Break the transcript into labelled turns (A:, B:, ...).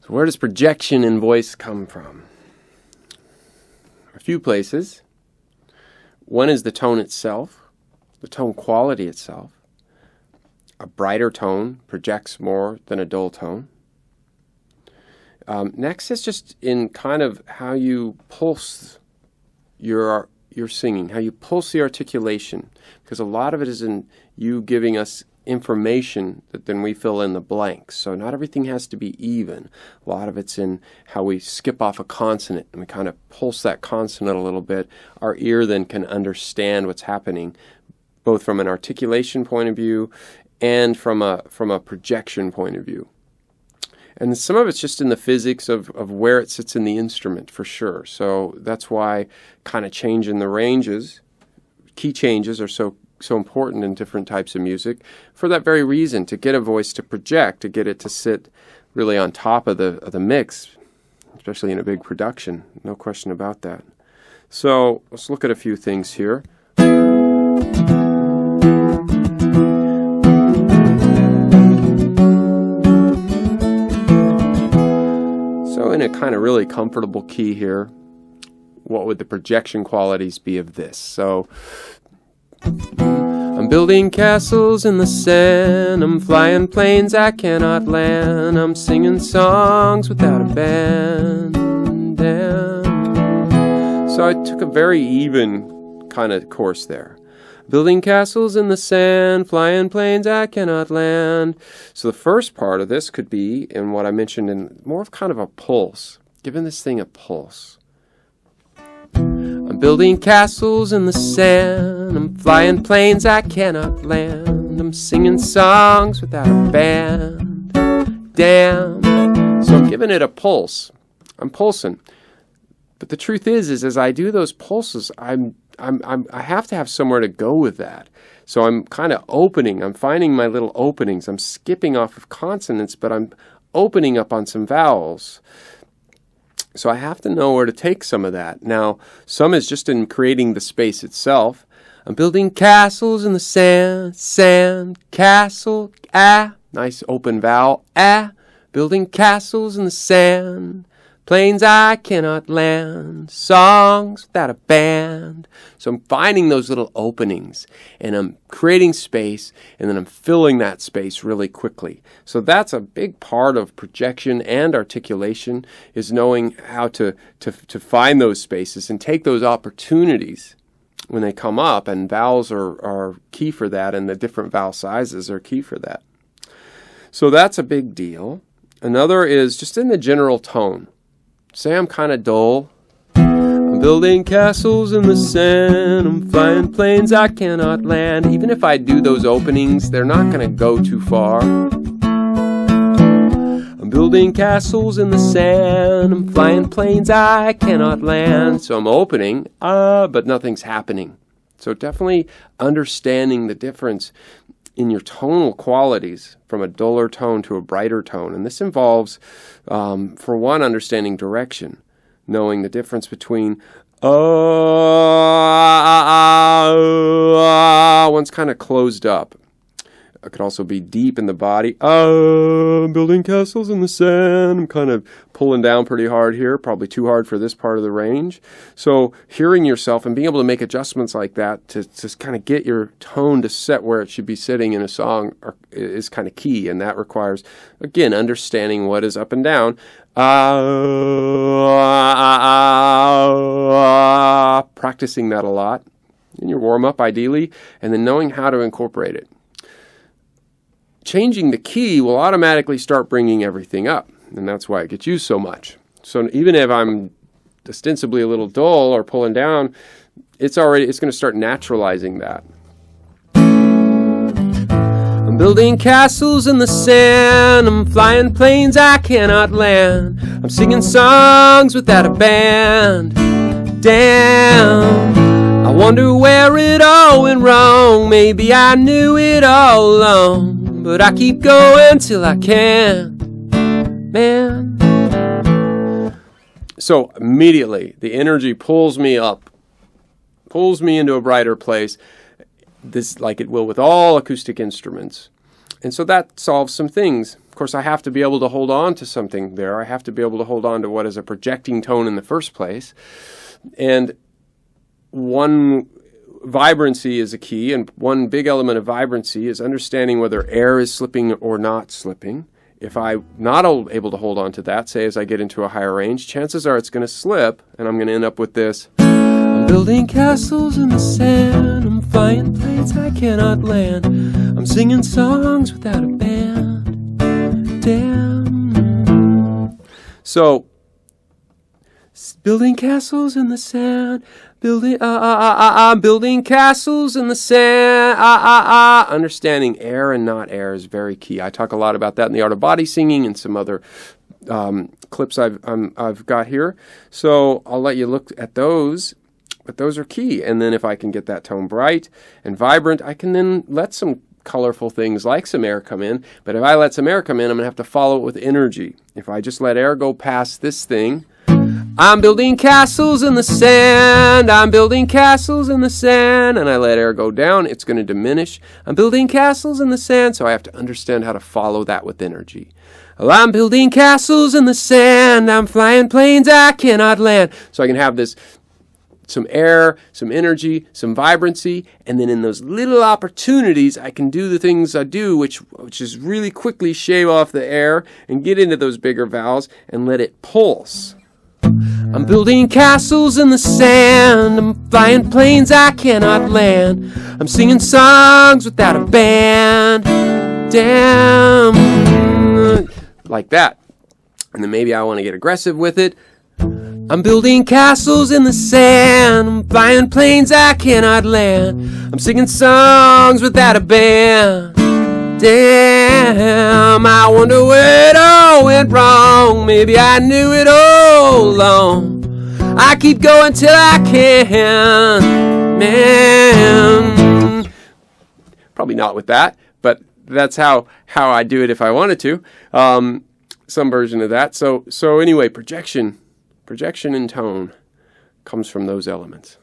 A: So where does projection in voice come from? A few places. One is the tone itself, the tone quality itself. A brighter tone projects more than a dull tone. Next is just in kind of how you pulse your singing, how you pulse the articulation, because a lot of it is in you giving us information that then we fill in the blanks. So not everything has to be even. A lot of it's in how we skip off a consonant and we kind of pulse that consonant a little bit. Our ear then can understand what's happening, both from an articulation point of view and from a projection point of view. And some of it's just in the physics of where it sits in the instrument, for sure. So that's why kind of changing the ranges, key changes are so important in different types of music, for that very reason, to get a voice to project, to get it to sit really on top of the mix, especially in a big production. No question about that. So let's look at a few things here. So in a kind of really comfortable key here, what would the projection qualities be of this? So I'm building castles in the sand, I'm flying planes I cannot land, I'm singing songs without a band. So I took a very even kind of course there. Building castles in the sand, flying planes I cannot land. So the first part of this could be in what I mentioned in more of kind of a pulse, giving this thing a pulse. I'm building castles in the sand, I'm flying planes I cannot land, I'm singing songs without a band. Damn. So I'm giving it a pulse. I'm pulsing. But the truth is as I do those pulses, I have to have somewhere to go with that. So I'm kind of opening. I'm finding my little openings. I'm skipping off of consonants, but I'm opening up on some vowels. So I have to know where to take some of that. Now, some is just in creating the space itself. I'm building castles in the sand, sand, castle, ah. Nice open vowel, ah. Building castles in the sand. Planes I cannot land, songs without a band. So I'm finding those little openings, and I'm creating space, and then I'm filling that space really quickly. So that's a big part of projection and articulation, is knowing how to find those spaces and take those opportunities when they come up, and vowels are key for that, and the different vowel sizes are key for that. So that's a big deal. Another is just in the general tone. Say I'm kind of dull. I'm building castles in the sand, I'm flying planes I cannot land. Even if I do those openings, they're not going to go too far. I'm building castles in the sand, I'm flying planes I cannot land. So I'm opening, but nothing's happening. So definitely understanding the difference in your tonal qualities from a duller tone to a brighter tone. And this involves, for one, understanding direction, knowing the difference between one's kind of closed up. It could also be deep in the body. I'm building castles in the sand. I'm kind of pulling down pretty hard here, probably too hard for this part of the range. So hearing yourself and being able to make adjustments like that to kind of get your tone to set where it should be sitting in a song is kind of key. And that requires, again, understanding what is up and down. Practicing that a lot in your warm-up, ideally, and then knowing how to incorporate it. Changing the key will automatically start bringing everything up, and that's why it gets used so much. So even if I'm ostensibly a little dull or pulling down, it's going to start naturalizing that. I'm building castles in the sand, I'm flying planes I cannot land, I'm singing songs without a band. Damn, I wonder where it all went wrong. Maybe I knew it all along, but I keep going till I can, man. So immediately the energy pulls me up, pulls me into a brighter place, this like it will with all acoustic instruments. And so that solves some things. Of course, I have to be able to hold on to something there. I have to be able to hold on to what is a projecting tone in the first place. And one vibrancy is a key, and one big element of vibrancy is understanding whether air is slipping or not slipping. If I'm not able to hold on to that, say as I get into a higher range, chances are it's going to slip, and I'm going to end up with this. I'm building castles in the sand, I'm flying planes I cannot land, I'm singing songs without a band, damn. So, building castles in the sand, I'm building castles in the sand, Understanding air and not air is very key. I talk a lot about that in the Art of Body Singing and some other clips I've got here. So I'll let you look at those, but those are key. And then if I can get that tone bright and vibrant, I can then let some colorful things like some air come in. But if I let some air come in, I'm going to have to follow it with energy. If I just let air go past this thing, I'm building castles in the sand, I'm building castles in the sand, and I let air go down, it's going to diminish. I'm building castles in the sand, so I have to understand how to follow that with energy. Well, I'm building castles in the sand, I'm flying planes I cannot land. So I can have this, some air, some energy, some vibrancy, and then in those little opportunities, I can do the things I do, which is really quickly shave off the air and get into those bigger vowels and let it pulse. I'm building castles in the sand, I'm flying planes I cannot land, I'm singing songs without a band, damn, like that. And then maybe I want to get aggressive with it. I'm building castles in the sand, I'm flying planes I cannot land, I'm singing songs without a band, damn. I wonder where it all went wrong, maybe I knew it all along, I keep going till I can, man. Probably not with that, but that's how I do it if I wanted to. Some version of that. So anyway, projection and tone comes from those elements.